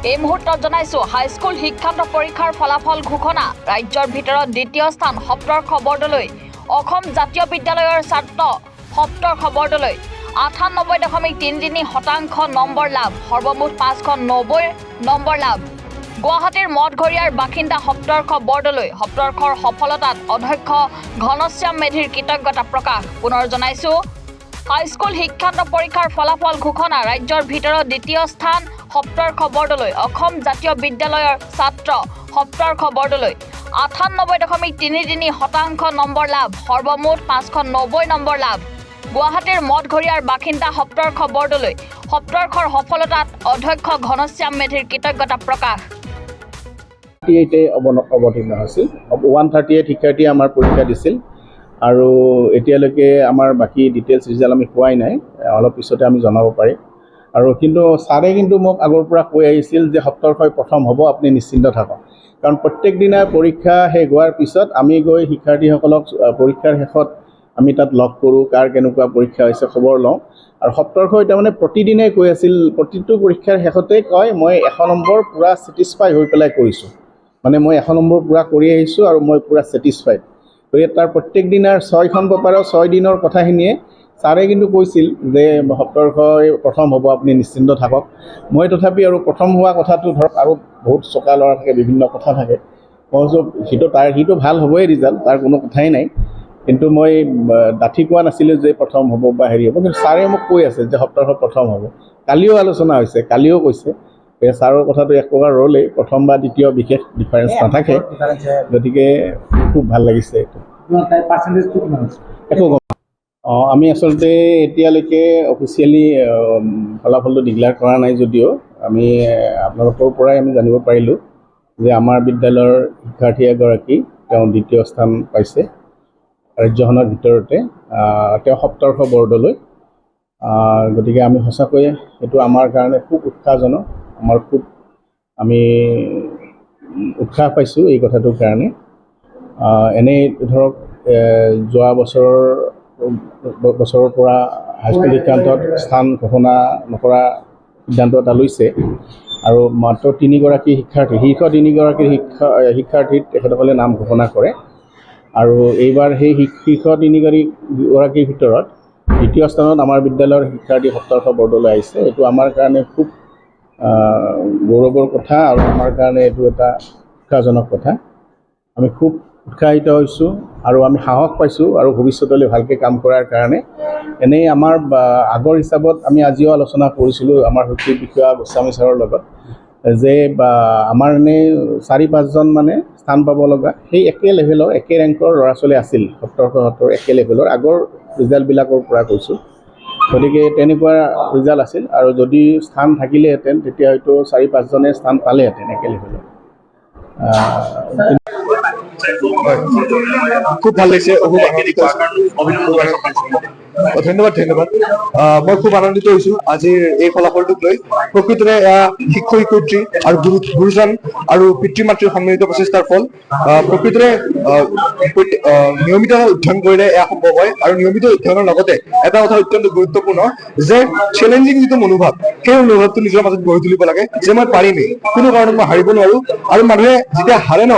এই মুহূৰ্তত জনাইছো হাইস্কুল শিক্ষান্ত পৰীক্ষাৰ ফলাফল ঘোষণা ৰাজ্যৰ ভিতৰত দ্বিতীয় স্থান সপ্তৰ্ষ বৰদলৈ অসম জাতীয় বিদ্যালয়ৰ ছাত্ৰ সপ্তৰ্ষ বৰদলৈ 98.33% নম্বৰ লাভ সৰ্বমুঠ 590 নম্বৰ লাভ গুৱাহাটীৰ মঠঘৰীয়াৰ বাসিন্দা সপ্তৰ্ষ বৰদলৈ সপ্তৰ্ষৰ সফলতাত অধ্যক্ষ ঘনশ্যাম মেধিৰ কৃতজ্ঞতা প্ৰকাশ পুনৰ জনাইছো হাইস্কুল শিক্ষান্ত পৰীক্ষাৰ ফলাফল ঘোষণা ৰাজ্যৰ ভিতৰত দ্বিতীয় স্থান সপ্তৰ্ষ বৰদলৈ অসম জাতীয় বিদ্যালয়ৰ ছাত্ৰ সপ্তৰ্ষ বৰদলৈ 98.33% নম্বৰ লাভ সৰ্বমুঠ 590 নম্বৰ লাভ গুৱাহাটীৰ মঠঘৰীয়াৰ বাসিন্দা সপ্তৰ্ষ বৰদলৈ সপ্তৰ্ষৰ সফলতাত অধ্যক্ষ ঘনশ্যাম মেধিৰ কৃতজ্ঞতা প্ৰকাশ অৱতীৰ্ণ হৈছিল 138 শিক্ষাৰ্থী আমাৰ পৰীক্ষা দিছিল আৰু এতিয়ালৈকে আমাৰ বাকি ডিটেইলছ ৰিজাল্ট আমি পোৱাই নাই অলপ পিছতে আমি জনাব পাৰিম আৰু কিন্তু ছাৰে কিন্তু মোক আগৰ পৰা কৈ আহিছিল যে সপ্তৰ্ষই প্ৰথম হ'ব আপুনি নিশ্চিন্ত থাকক কাৰণ প্ৰত্যেক দিনা পৰীক্ষা শেষ হোৱাৰ পিছত আমি গৈ শিক্ষাৰ্থীসকলক পৰীক্ষাৰ শেষত আমি তাত লগ কৰোঁ কাৰ কেনেকুৱা পৰীক্ষা হৈছে খবৰ লওঁ আৰু সপ্তৰ্ষই তাৰমানে প্ৰতিদিনাই কৈ আছিল প্ৰতিটো পৰীক্ষাৰ শেষতে কয় মই 100 নম্বৰ পুৰা ছেটিছফাই হৈ পেলাই কৰিছোঁ মানে মই 100 নম্বৰ পুৰা কৰি আহিছোঁ আৰু মই পুৰা ছেটিছফাইড গতিকে তাৰ প্ৰত্যেক দিনাৰ 6খন পেপাৰৰ 6 দিনৰ কথাখিনিয়ে ছাৰে কিন্তু কৈছিল যে সপ্তৰ্ষই প্ৰথম হ'ব আপুনি নিশ্চিন্ত থাকক মই তথাপি আৰু প্ৰথম হোৱা কথাটো ধৰক আৰু বহুত চকা ল'ৰা থাকে বিভিন্ন কথা থাকে মই সিটো ভাল হ'বই ৰিজাল্ট তাৰ কোনো কথাই নাই কিন্তু মই ডাঠি কোৱা নাছিলোঁ যে প্ৰথম হ'ব বা হেৰি হ'ব কিন্তু ছাৰে মোক কৈ আছে যে সপ্তৰ্ষ প্ৰথম হ'ব কালিও আলোচনা হৈছে কালিও কৈছে ছাৰৰ কথাটো এক প্ৰকাৰ ৰ'লেই প্ৰথম বা দ্বিতীয় বিশেষ ডিফাৰেঞ্চ নাথাকে গতিকে খুব ভাল লাগিছে এইটো একো আমি আচলতে এতিয়ালৈকে অফিচিয়েলি ফলাফলটো ডিক্লেয়াৰ কৰা নাই যদিও আমি আপোনালোকৰ পৰাই আমি জানিব পাৰিলোঁ যে আমাৰ বিদ্যালয়ৰ শিক্ষাৰ্থী এগৰাকী তেওঁ দ্বিতীয় স্থান পাইছে ৰাজ্যখনৰ ভিতৰতে তেওঁ সপ্তৰ্ষ বৰদলৈ গতিকে আমি সঁচাকৈয়ে এইটো আমাৰ কাৰণে খুব উৎসাহজনক আমাৰ খুব আমি উৎসাহ পাইছোঁ এই কথাটোৰ কাৰণে এনেই ধৰক যোৱা বছৰৰ পৰা হাইস্কুল শিক্ষান্তত স্থান ঘোষণা নকৰা সিদ্ধান্ত এটা লৈছে আৰু মাত্ৰ 3গৰাকী শিক্ষাৰ্থী শীৰ্ষ 3গৰাকী শিক্ষাৰ্থীত তেখেতসকলে নাম ঘোষণা কৰে আৰু এইবাৰ সেই শীৰ্ষ 3গৰাকীৰ ভিতৰত দ্বিতীয় স্থানত আমাৰ বিদ্যালয়ৰ শিক্ষাৰ্থী সপ্তৰ্ষ বৰদলৈ আহিছে এইটো আমাৰ কাৰণে খুব গৌৰৱৰ কথা আৰু আমাৰ কাৰণে এইটো এটা উৎসাহজনক কথা আমি খুব উৎসাহিত হৈছোঁ আৰু আমি সাহস পাইছোঁ আৰু ভৱিষ্যতলৈ ভালকৈ কাম কৰাৰ কাৰণে এনেই আমাৰ আগৰ হিচাপত আমি আজিও আলোচনা কৰিছিলোঁ আমাৰ শৈক্ষিক বিষয়া গোস্বামী ছাৰৰ লগত যে আমাৰ এনেই 4-5জন মানে স্থান পাব লগা সেই একে লেভেলৰ একে ৰেংকৰ ল'ৰা ছোৱালী আছিল সপ্তৰ্ষৰ একে লেভেলৰ আগৰ ৰিজাল্টবিলাকৰ পৰা কৈছোঁ গতিকে তেনেকুৱা ৰিজাল্ট আছিল আৰু যদি স্থান থাকিলেহেঁতেন তেতিয়া হয়তো 4-5জনে স্থান পালেহেঁতেন একে লেভেলৰ খুব ভাল লাগিছে ধন্যবাদ মই খুব আনন্দিত হৈছোঁ আজিৰ এই ফলাফলটোক লৈ প্ৰকৃততে এয়া শিক্ষক শিক্ষয়িত্ৰী আৰু গুৰুজন আৰু পিতৃ মাতৃৰ সন্মিলিত প্ৰচেষ্টাৰ ফল প্ৰকৃততে নিয়মিত অধ্যয়ন কৰিলে এয়া সম্ভৱ হয় আৰু নিয়মিত অধ্যয়নৰ লগতে এটা কথা অত্যন্ত গুৰুত্বপূৰ্ণ যে চেলেঞ্জিং যিটো মনোভাৱ সেই মনোভাৱটো নিজৰ মাজত গঢ়ি তুলিব লাগে যে মই পাৰিমেই কোনো কাৰণত মই হাৰিব নোৱাৰো আৰু মানুহে যেতিয়া হাৰে ন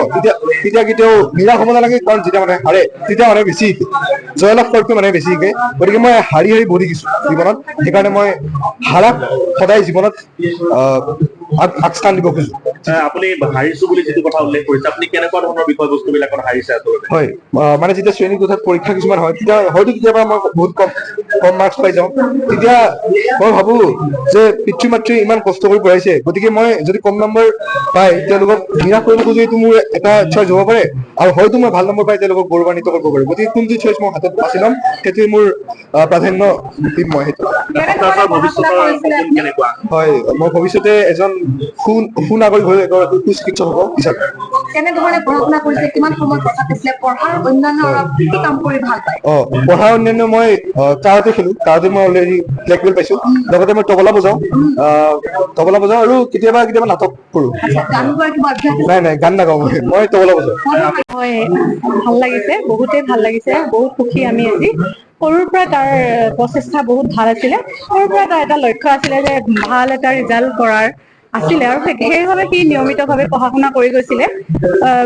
তেতিয়া কেতিয়াও নিৰাশ হ'ব নালাগে কাৰণ যেতিয়া মানুহে হাৰে তেতিয়া মানুহে বেছি শিকে জয়লাভ কৰাতকৈ মানুহে বেছি শিকে গতিকে মই হাৰি বহি দিছোঁ জীৱনত সেইকাৰণে মই হাৰাক সদায় জীৱনত আগস্থান দিব খোজো আপুনি হাৰিছো বুলি যিটো কথা উল্লেখ কৰিছে আপুনি কেনেকুৱা ধৰণৰ বিষয়বস্তুবিলাকত হাৰিছে হয় মানে যেতিয়া শ্ৰেণী কোঠাত পৰীক্ষা কিছুমান হয় তেতিয়া হয়তো কেতিয়াবা মই বহুত কম মাৰ্কছ পাই যাওঁ তেতিয়া মই ভাবো যে পিতৃ মাতৃ ইমান কষ্ট কৰি পঢ়াইছে গতিকে মই যদি কম নম্বৰ পাই তেওঁলোকক নিৰাশ কৰিব খোজো এইটো মোৰ এটা চইচ হ'ব পাৰে আৰু হয়তো মই ভাল নম্বৰ পাই তেওঁলোকক গৌৰৱান্বিত কৰিব পাৰো গতিকে কোনটো চইচ মই হাতত বাছি ল'ম সেইটোৱে মোৰ প্ৰাধান্য দিম মই সেইটো হয় মই ভৱিষ্যতে এজন সুনাগৰিক হৈ এগৰাকী সুচিকিৎসক হ'ব বিচাৰো পঢ়াৰ অন্যান্য মই কাৰাতে খেলো কাৰাতে মই অলৰেডি ব্লেক বেল্ট পাইছো লগতে মই তবলা বজাওঁ আৰু কেতিয়াবা নাটক কৰো নাই গান নাগাওঁ মই তবলা বজাওঁ ভাল লাগিছে বহুতেই ভাল লাগিছে বহুত সুখী আমি আজি সৰুৰ পৰা তাৰ প্ৰচেষ্টা বহুত ভাল আছিলে সৰুৰ পৰা তাৰ এটা লক্ষ্য আছিলে যে ভাল এটা ৰিজাল্ট কৰাৰ আছিলে আৰু সেইবাবে সি নিয়মিতভাৱে পঢ়া শুনা কৰি গৈছিলে।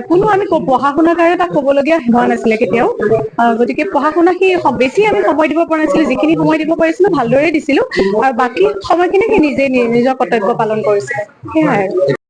কোনো আমি পঢ়া শুনাৰ কাৰণে তাক ক'বলগীয়া হোৱা নাছিলে কেতিয়াও। গতিকে পঢ়া শুনা সি বেছি আমি সময় দিব পৰা নাছিলো, যিখিনি সময় দিব পাৰিছিলো ভালদৰে দিছিলো, আৰু বাকী সময়খিনি সি নিজে নিজৰ কৰ্তব্য পালন কৰিছিলে, সেয়াই আৰু।